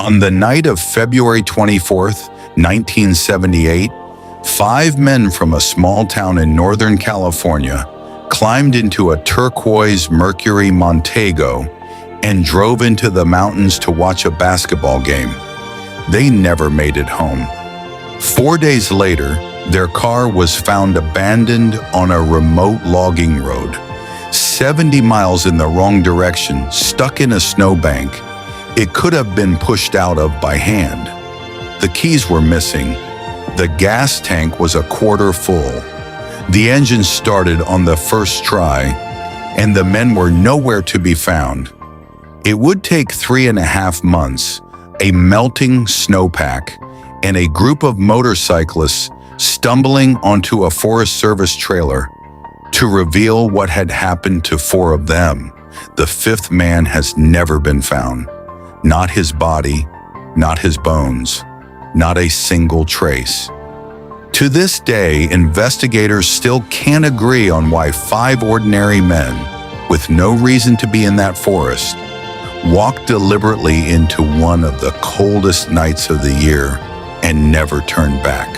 On the night of February 24th, 1978, 5 men from a small town in Northern California climbed into a turquoise Mercury Montego and drove into the mountains to watch a basketball game. They never made it home. 4 days later, their car was found abandoned on a remote logging road, 70 miles in the wrong direction, stuck in a snowbank. It could have been pushed out of by hand. The keys were missing. The gas tank was a quarter full. The engine started on the first try, and the men were nowhere to be found. It would take 3.5 months, a melting snowpack, and a group of motorcyclists stumbling onto a Forest Service trailer to reveal what had happened to 4 of them. The 5th man has never been found. Not his body, not his bones, not a single trace. To this day, investigators still can't agree on why 5 ordinary men, with no reason to be in that forest, walked deliberately into one of the coldest nights of the year and never turned back.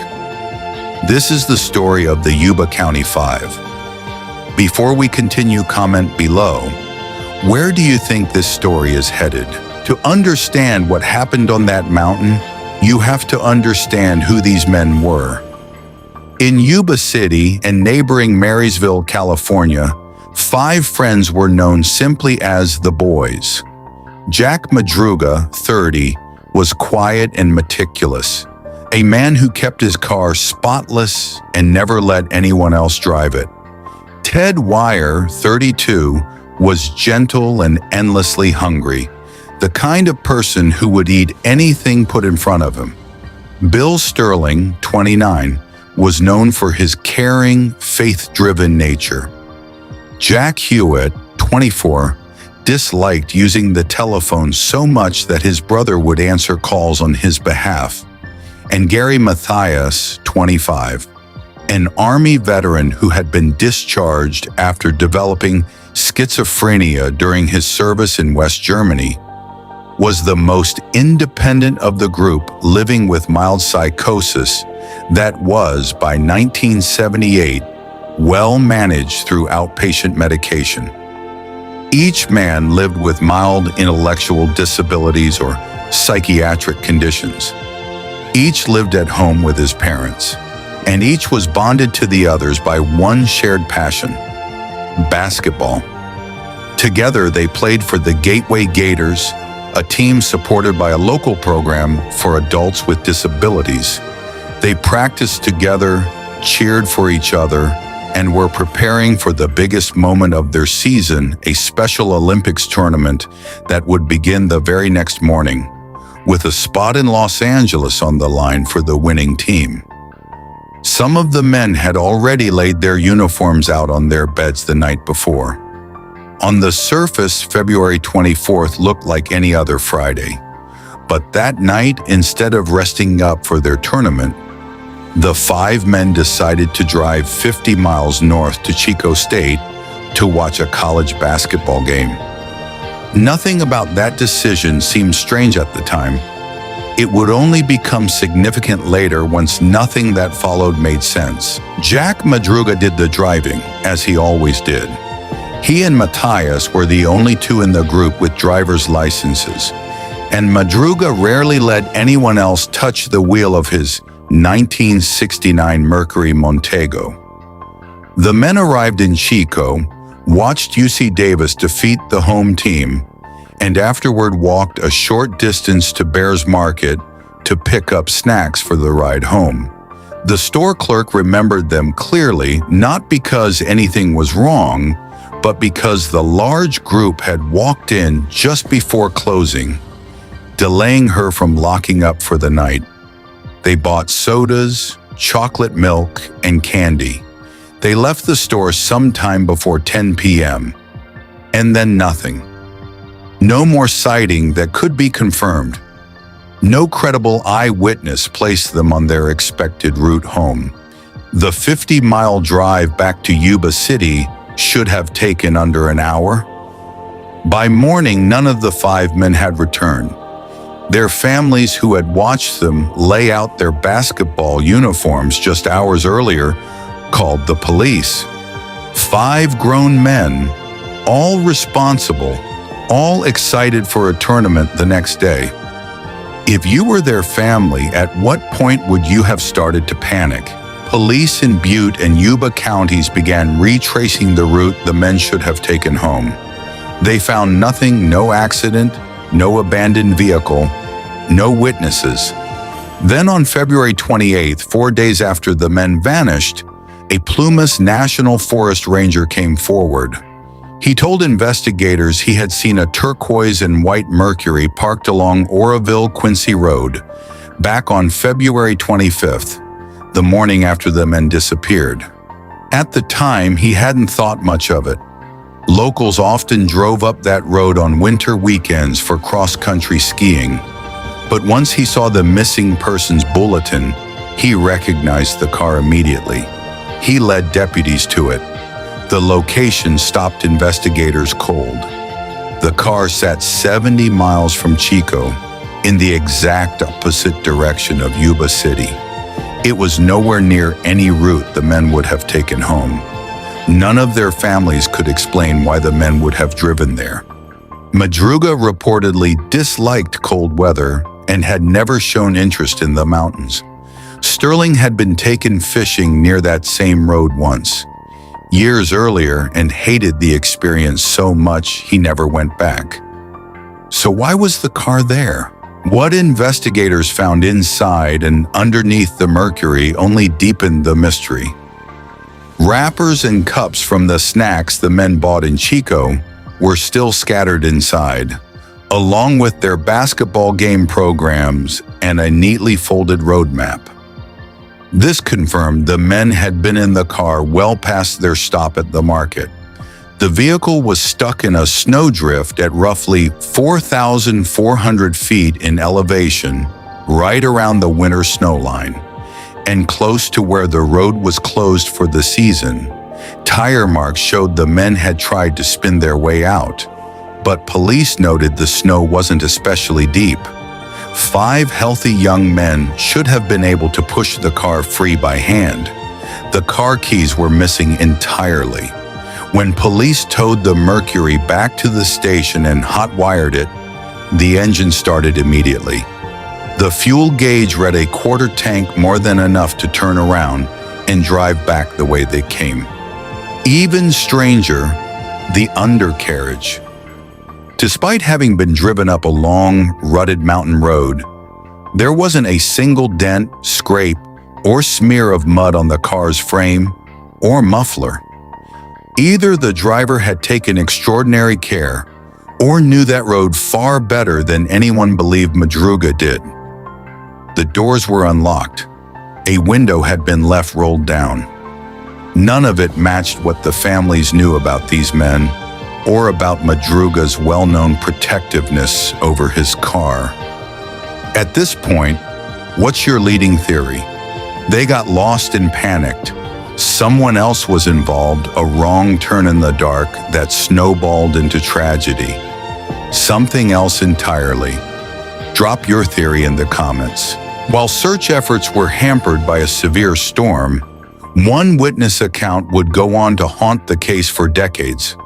This is the story of the Yuba County Five. Before we continue, comment below, where do you think this story is headed? To understand what happened on that mountain, you have to understand who these men were. In Yuba City and neighboring Marysville, California, 5 friends were known simply as the Boys. Jack Madruga, 30, was quiet and meticulous, a man who kept his car spotless and never let anyone else drive it. Ted Wire, 32, was gentle and endlessly hungry, the kind of person who would eat anything put in front of him. Bill Sterling, 29, was known for his caring, faith-driven nature. Jack Hewitt, 24, disliked using the telephone so much that his brother would answer calls on his behalf. And Gary Mathias, 25, an Army veteran who had been discharged after developing schizophrenia during his service in West Germany, was the most independent of the group, living with mild psychosis that was, by 1978, well managed through outpatient medication. Each man lived with mild intellectual disabilities or psychiatric conditions. Each lived at home with his parents, and each was bonded to the others by one shared passion: basketball. Together, they played for the Gateway Gators, a team supported by a local program for adults with disabilities. They practiced together, cheered for each other, and were preparing for the biggest moment of their season, a Special Olympics tournament that would begin the very next morning, with a spot in Los Angeles on the line for the winning team. Some of the men had already laid their uniforms out on their beds the night before. On the surface, February 24th looked like any other Friday. But that night, instead of resting up for their tournament, the 5 men decided to drive 50 miles north to Chico State to watch a college basketball game. Nothing about that decision seemed strange at the time. It would only become significant later once nothing that followed made sense. Jack Madruga did the driving, as he always did. He and Mathias were the only 2 in the group with driver's licenses, and Madruga rarely let anyone else touch the wheel of his 1969 Mercury Montego. The men arrived in Chico, watched UC Davis defeat the home team, and afterward walked a short distance to Bears Market to pick up snacks for the ride home. The store clerk remembered them clearly, not because anything was wrong, but because the large group had walked in just before closing, delaying her from locking up for the night. They bought sodas, chocolate milk, and candy. They left the store sometime before 10 p.m. And then nothing. No more sighting that could be confirmed. No credible eyewitness placed them on their expected route home. The 50-mile drive back to Yuba City should have taken under an hour. By morning, none of the 5 men had returned. Their families who had watched them lay out their basketball uniforms just hours earlier called the police. 5 grown men, all responsible, all excited for a tournament the next day. If you were their family, at what point would you have started to panic? Police in Butte and Yuba counties began retracing the route the men should have taken home. They found nothing, no accident, no abandoned vehicle, no witnesses. Then on February 28th, 4 days after the men vanished, a Plumas National Forest Ranger came forward. He told investigators he had seen a turquoise and white Mercury parked along Oroville-Quincy Road back on February 25th, the morning after the men disappeared. At the time, he hadn't thought much of it. Locals often drove up that road on winter weekends for cross-country skiing. But once he saw the missing persons bulletin, he recognized the car immediately. He led deputies to it. The location stopped investigators cold. The car sat 70 miles from Chico, in the exact opposite direction of Yuba City. It was nowhere near any route the men would have taken home. None of their families could explain why the men would have driven there. Madruga reportedly disliked cold weather and had never shown interest in the mountains. Sterling had been taken fishing near that same road once, years earlier, and hated the experience so much he never went back. So why was the car there? What investigators found inside and underneath the Mercury only deepened the mystery. Wrappers and cups from the snacks the men bought in Chico were still scattered inside, along with their basketball game programs and a neatly folded road map. This confirmed the men had been in the car well past their stop at the market. The vehicle was stuck in a snowdrift at roughly 4,400 feet in elevation, right around the winter snow line, and close to where the road was closed for the season. Tire marks showed the men had tried to spin their way out, but police noted the snow wasn't especially deep. 5 healthy young men should have been able to push the car free by hand. The car keys were missing entirely. When police towed the Mercury back to the station and hot-wired it, the engine started immediately. The fuel gauge read a quarter tank, more than enough to turn around and drive back the way they came. Even stranger, the undercarriage. Despite having been driven up a long, rutted mountain road, there wasn't a single dent, scrape, or smear of mud on the car's frame or muffler. Either the driver had taken extraordinary care or knew that road far better than anyone believed Madruga did. The doors were unlocked. A window had been left rolled down. None of it matched what the families knew about these men or about Madruga's well-known protectiveness over his car. At this point, what's your leading theory? They got lost and panicked. Someone else was involved, a wrong turn in the dark that snowballed into tragedy. Something else entirely. Drop your theory in the comments. While search efforts were hampered by a severe storm, one witness account would go on to haunt the case for decades.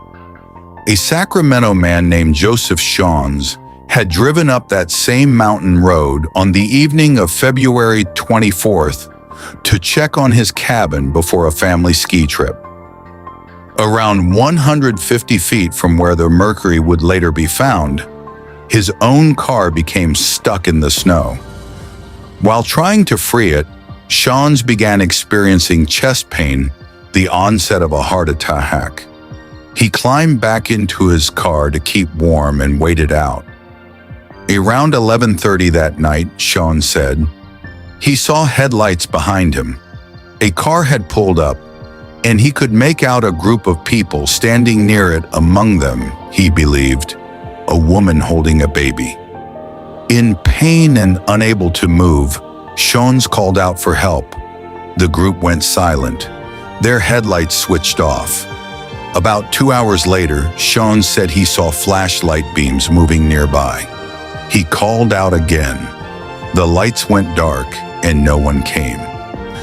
A Sacramento man named Joseph Schons had driven up that same mountain road on the evening of February 24th to check on his cabin before a family ski trip. Around 150 feet from where the Mercury would later be found, his own car became stuck in the snow. While trying to free it, Schons began experiencing chest pain, the onset of a heart attack. He climbed back into his car to keep warm and waited out. Around 11:30 that night, Schons said, he saw headlights behind him. A car had pulled up, and he could make out a group of people standing near it, among them, he believed, a woman holding a baby. In pain and unable to move, Schons called out for help. The group went silent. Their headlights switched off. About 2 hours later, Schons said he saw flashlight beams moving nearby. He called out again. The lights went dark and no one came.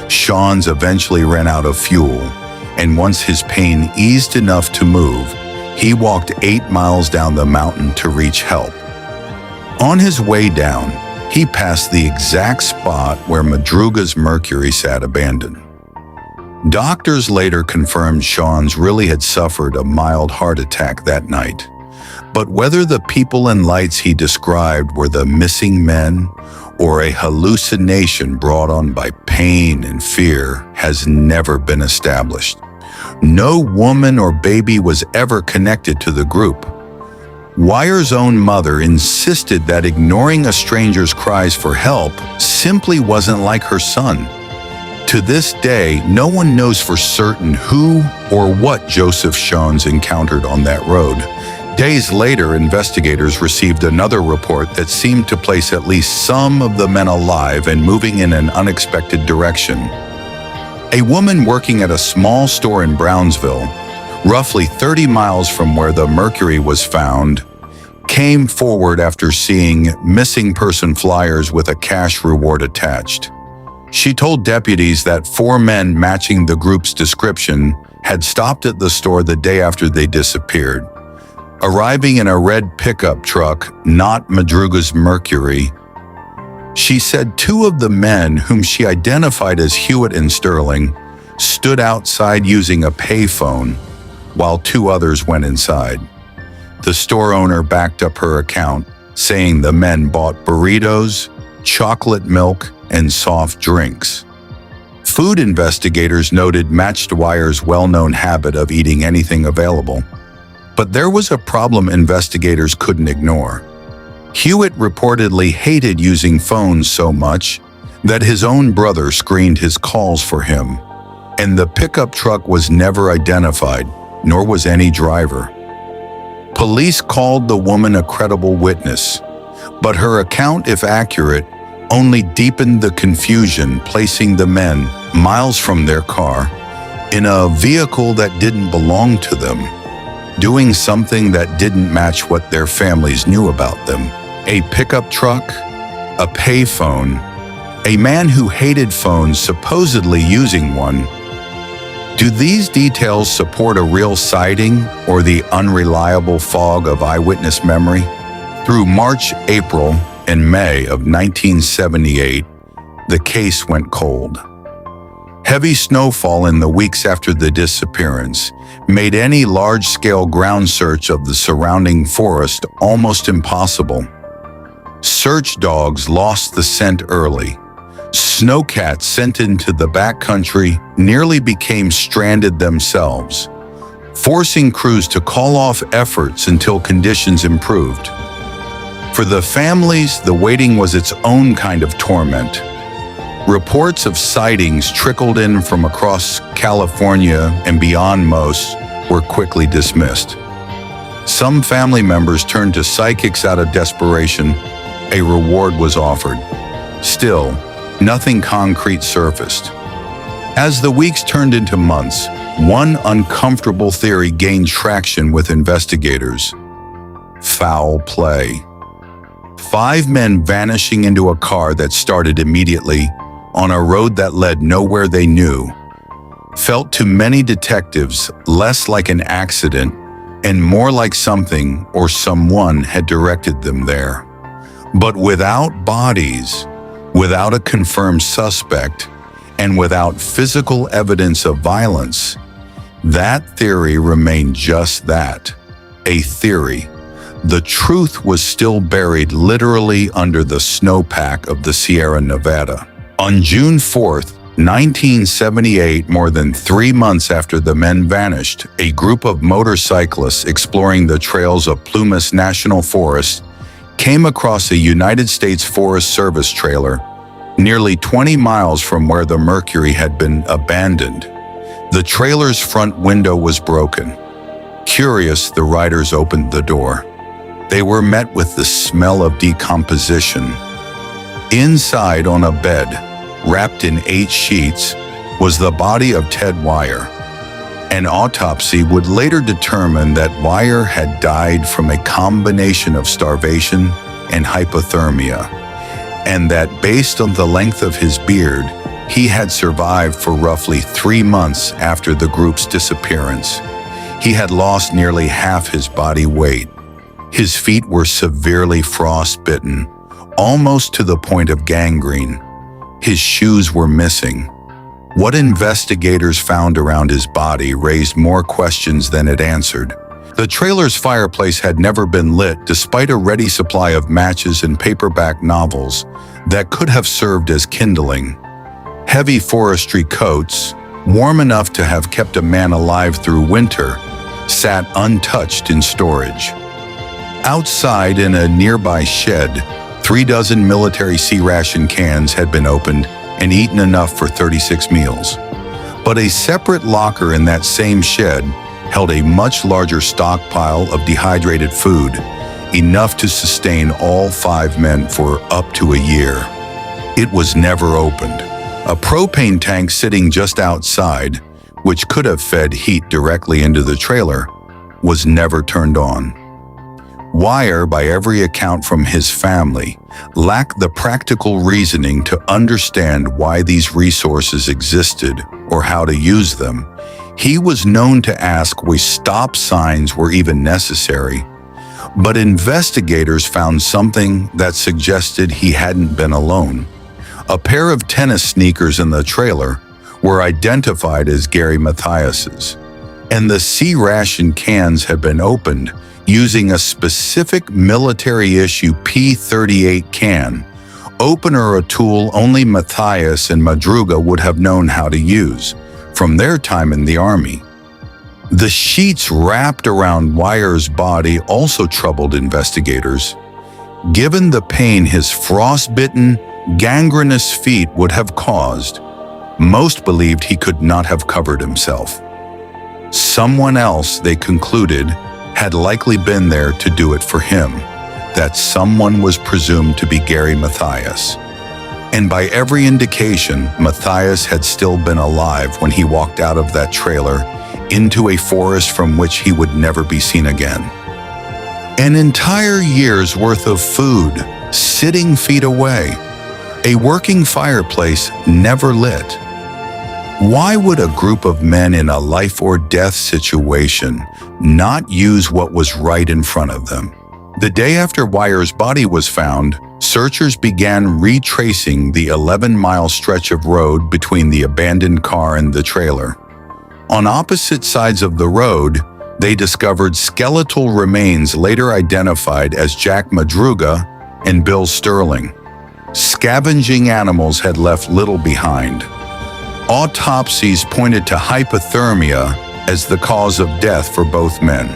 Schons eventually ran out of fuel, and once his pain eased enough to move, he walked 8 miles down the mountain to reach help. On his way down, he passed the exact spot where Madruga's Mercury sat abandoned. Doctors later confirmed Schons really had suffered a mild heart attack that night. But whether the people and lights he described were the missing men or a hallucination brought on by pain and fear has never been established. No woman or baby was ever connected to the group. Wyer's own mother insisted that ignoring a stranger's cries for help simply wasn't like her son. To this day, no one knows for certain who or what Joseph Schons encountered on that road. Days later, investigators received another report that seemed to place at least some of the men alive and moving in an unexpected direction. A woman working at a small store in Brownsville, roughly 30 miles from where the Mercury was found, came forward after seeing missing person flyers with a cash reward attached. She told deputies that 4 men matching the group's description had stopped at the store the day after they disappeared. Arriving in a red pickup truck, not Madruga's Mercury, she said 2 of the men, whom she identified as Hewitt and Sterling, stood outside using a payphone, while 2 others went inside. The store owner backed up her account, saying the men bought burritos, chocolate milk, and soft drinks. Food investigators noted matched Wyer's well-known habit of eating anything available. But there was a problem investigators couldn't ignore. Hewitt reportedly hated using phones so much that his own brother screened his calls for him, and the pickup truck was never identified, nor was any driver. Police called the woman a credible witness, but her account, if accurate, only deepened the confusion, placing the men miles from their car in a vehicle that didn't belong to them, doing something that didn't match what their families knew about them. A pickup truck, a payphone, a man who hated phones supposedly using one. Do these details support a real sighting or the unreliable fog of eyewitness memory? Through March, April, and May of 1978, the case went cold. Heavy snowfall in the weeks after the disappearance made any large-scale ground search of the surrounding forest almost impossible. Search dogs lost the scent early. Snowcats sent into the backcountry nearly became stranded themselves, forcing crews to call off efforts until conditions improved. For the families, the waiting was its own kind of torment. Reports of sightings trickled in from across California and beyond. Most were quickly dismissed. Some family members turned to psychics out of desperation. A reward was offered. Still, nothing concrete surfaced. As the weeks turned into months, one uncomfortable theory gained traction with investigators: foul play. 5 men vanishing into a car that started immediately on a road that led nowhere they knew felt to many detectives less like an accident and more like something or someone had directed them there. But without bodies, without a confirmed suspect, and without physical evidence of violence, that theory remained just that, a theory. The truth was still buried literally under the snowpack of the Sierra Nevada. On June 4th, 1978, more than 3 months after the men vanished, a group of motorcyclists exploring the trails of Plumas National Forest came across a United States Forest Service trailer nearly 20 miles from where the Mercury had been abandoned. The trailer's front window was broken. Curious, the riders opened the door. They were met with the smell of decomposition. Inside, on a bed, wrapped in 8 sheets, was the body of Ted Wyer. An autopsy would later determine that Wyer had died from a combination of starvation and hypothermia, and that based on the length of his beard, he had survived for roughly 3 months after the group's disappearance. He had lost nearly half his body weight. His feet were severely frostbitten, almost to the point of gangrene. His shoes were missing. What investigators found around his body raised more questions than it answered. The trailer's fireplace had never been lit despite a ready supply of matches and paperback novels that could have served as kindling. Heavy forestry coats, warm enough to have kept a man alive through winter, sat untouched in storage. Outside in a nearby shed, 3 dozen military C-ration cans had been opened and eaten enough for 36 meals. But a separate locker in that same shed held a much larger stockpile of dehydrated food, enough to sustain all 5 men for up to a year. It was never opened. A propane tank sitting just outside, which could have fed heat directly into the trailer, was never turned on. Wire, by every account from his family, lacked the practical reasoning to understand why these resources existed or how to use them. He was known to ask why stop signs were even necessary, but investigators found something that suggested he hadn't been alone. A pair of tennis sneakers in the trailer were identified as Gary Mathias's, and the C-ration cans had been opened using a specific military-issue P-38 can opener, a tool only Mathias and Madruga would have known how to use from their time in the Army. The sheets wrapped around Wire's body also troubled investigators. Given the pain his frostbitten, gangrenous feet would have caused, most believed he could not have covered himself. Someone else, they concluded, had likely been there to do it for him. That someone was presumed to be Gary Mathias. And by every indication, Mathias had still been alive when he walked out of that trailer into a forest from which he would never be seen again. An entire year's worth of food sitting feet away. A working fireplace never lit. Why would a group of men in a life or death situation not use what was right in front of them? The day after Wire's body was found, searchers began retracing the 11-mile stretch of road between the abandoned car and the trailer. On opposite sides of the road, they discovered skeletal remains later identified as Jack Madruga and Bill Sterling. Scavenging animals had left little behind. Autopsies pointed to hypothermia as the cause of death for both men.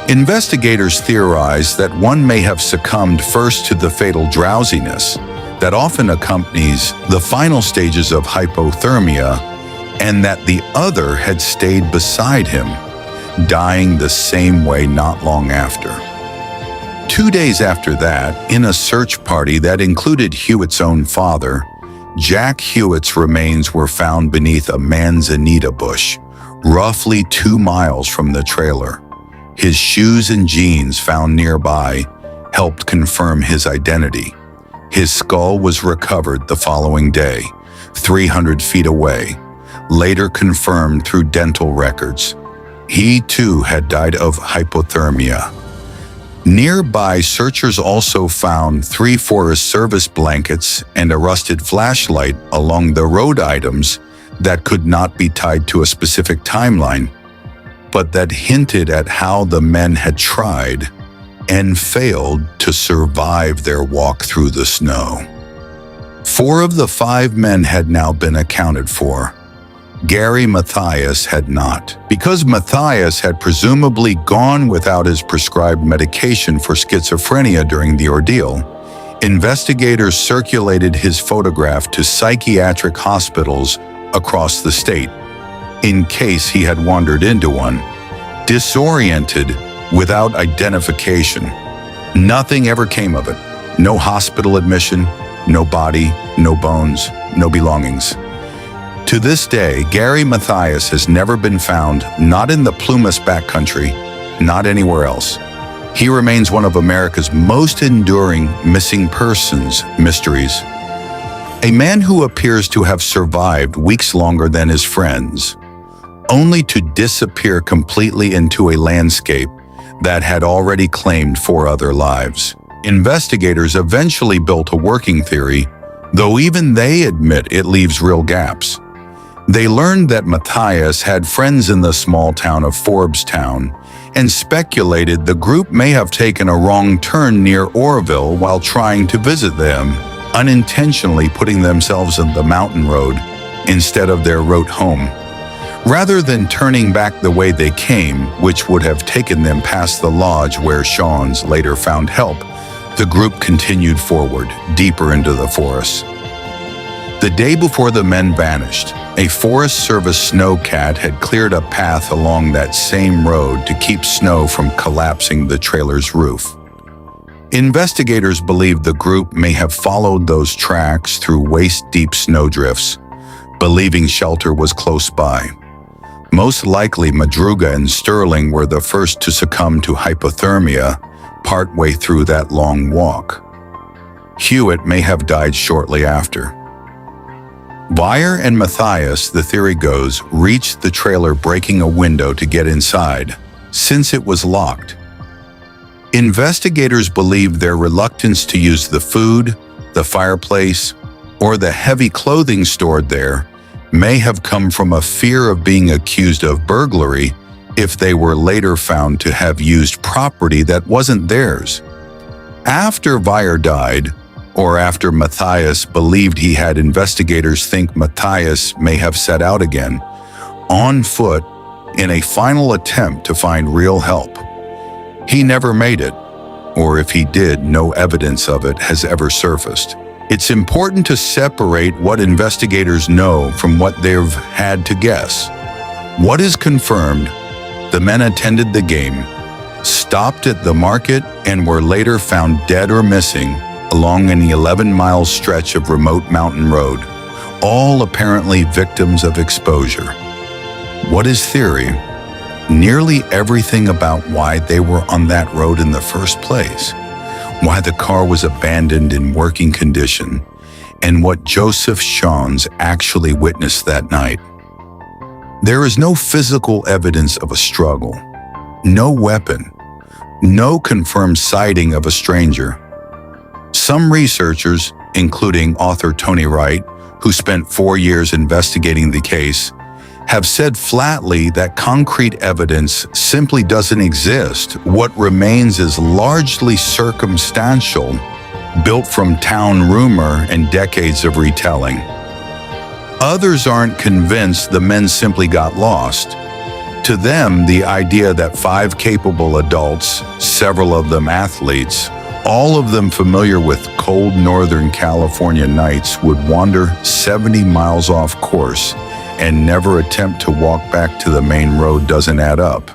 Investigators theorized that one may have succumbed first to the fatal drowsiness that often accompanies the final stages of hypothermia, and that the other had stayed beside him, dying the same way not long after. 2 days after that, in a search party that included Hewitt's own father, Jack Hewitt's remains were found beneath a manzanita bush, roughly 2 miles from the trailer. His shoes and jeans found nearby helped confirm his identity. His skull was recovered the following day, 300 feet away, later confirmed through dental records. He too had died of hypothermia. Nearby, searchers also found 3 Forest Service blankets and a rusted flashlight along the road, items that could not be tied to a specific timeline, but that hinted at how the men had tried and failed to survive their walk through the snow. 4 of the 5 men had now been accounted for. Gary Mathias had not. Because Mathias had presumably gone without his prescribed medication for schizophrenia during the ordeal, investigators circulated his photograph to psychiatric hospitals across the state, in case he had wandered into one, disoriented, without identification. Nothing ever came of it. No hospital admission, no body, no bones, no belongings. To this day, Gary Mathias has never been found, not in the Plumas backcountry, not anywhere else. He remains one of America's most enduring missing persons mysteries. A man who appears to have survived weeks longer than his friends, only to disappear completely into a landscape that had already claimed 4 other lives. Investigators eventually built a working theory, though even they admit it leaves real gaps. They learned that Mathias had friends in the small town of Forbestown and speculated the group may have taken a wrong turn near Orville while trying to visit them, unintentionally putting themselves on the mountain road instead of their route home. Rather than turning back the way they came, which would have taken them past the lodge where Schons later found help, the group continued forward, deeper into the forest. The day before the men vanished, a Forest Service snowcat had cleared a path along that same road to keep snow from collapsing the trailer's roof. Investigators believe the group may have followed those tracks through waist-deep snowdrifts, believing shelter was close by. Most likely, Madruga and Sterling were the first to succumb to hypothermia partway through that long walk. Hewitt may have died shortly after. Weyer and Mathias, the theory goes, reached the trailer breaking a window to get inside, since it was locked. Investigators believe their reluctance to use the food, the fireplace, or the heavy clothing stored there may have come from a fear of being accused of burglary if they were later found to have used property that wasn't theirs. After Weyer died, or after Mathias believed he had, investigators think Mathias may have set out again, on foot, in a final attempt to find real help. He never made it, or if he did, no evidence of it has ever surfaced. It's important to separate what investigators know from what they've had to guess. What is confirmed, the men attended the game, stopped at the market, and were later found dead or missing along an 11-mile stretch of remote mountain road, all apparently victims of exposure. What is theory? Nearly everything about why they were on that road in the first place, why the car was abandoned in working condition, and what Joseph Schons actually witnessed that night. There is no physical evidence of a struggle, no weapon, no confirmed sighting of a stranger. Some researchers, including author Tony Wright, who spent 4 years investigating the case, have said flatly that concrete evidence simply doesn't exist. What remains is largely circumstantial, built from town rumor and decades of retelling. Others aren't convinced the men simply got lost. To them, the idea that 5 capable adults, several of them athletes, all of them familiar with cold Northern California nights, would wander 70 miles off course and never attempt to walk back to the main road doesn't add up.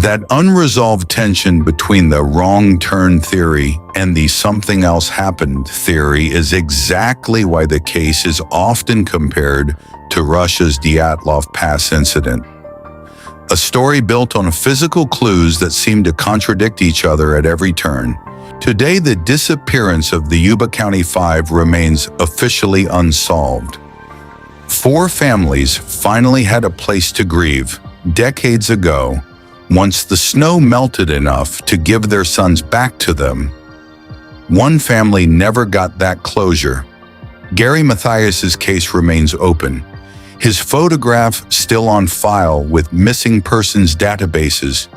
That unresolved tension between the wrong turn theory and the something else happened theory is exactly why the case is often compared to Russia's Dyatlov Pass incident. A story built on physical clues that seem to contradict each other at every turn. Today, the disappearance of the Yuba County Five remains officially unsolved. 4 families finally had a place to grieve decades ago, once the snow melted enough to give their sons back to them. One family never got that closure. Gary Mathias's case remains open. His photograph still on file with missing persons databases.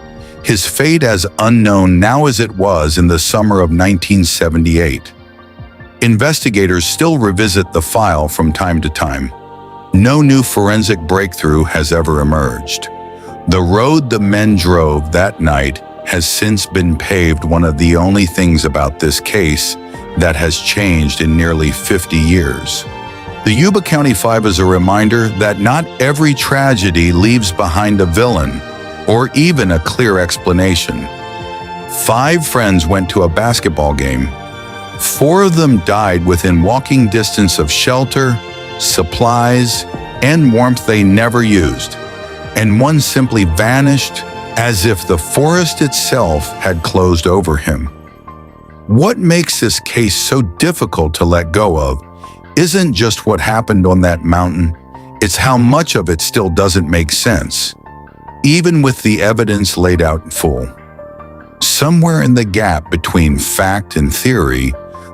His fate as unknown now as it was in the summer of 1978. Investigators still revisit the file from time to time. No new forensic breakthrough has ever emerged. The road the men drove that night has since been paved, one of the only things about this case that has changed in nearly 50 years. The Yuba County Five is a reminder that not every tragedy leaves behind a villain or even a clear explanation. 5 friends went to a basketball game. 4 of them died within walking distance of shelter, supplies, and warmth they never used, and one simply vanished as if the forest itself had closed over him. What makes this case so difficult to let go of isn't just what happened on that mountain, it's how much of it still doesn't make sense, even with the evidence laid out in full. Somewhere in the gap between fact and theory,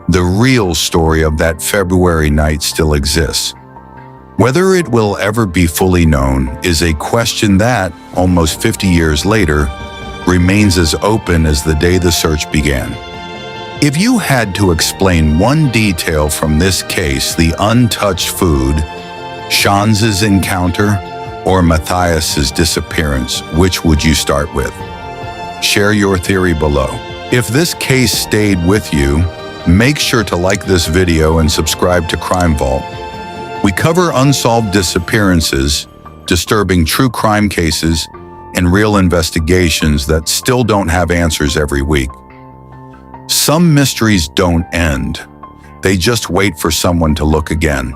the real story of that February night still exists. Whether it will ever be fully known is a question that, almost 50 years later, remains as open as the day the search began. If you had to explain one detail from this case, the untouched food, Schons's encounter, or Mathias's disappearance, which would you start with? Share your theory below. If this case stayed with you, make sure to like this video and subscribe to Crime Vault. We cover unsolved disappearances, disturbing true crime cases, and real investigations that still don't have answers every week. Some mysteries don't end. They just wait for someone to look again.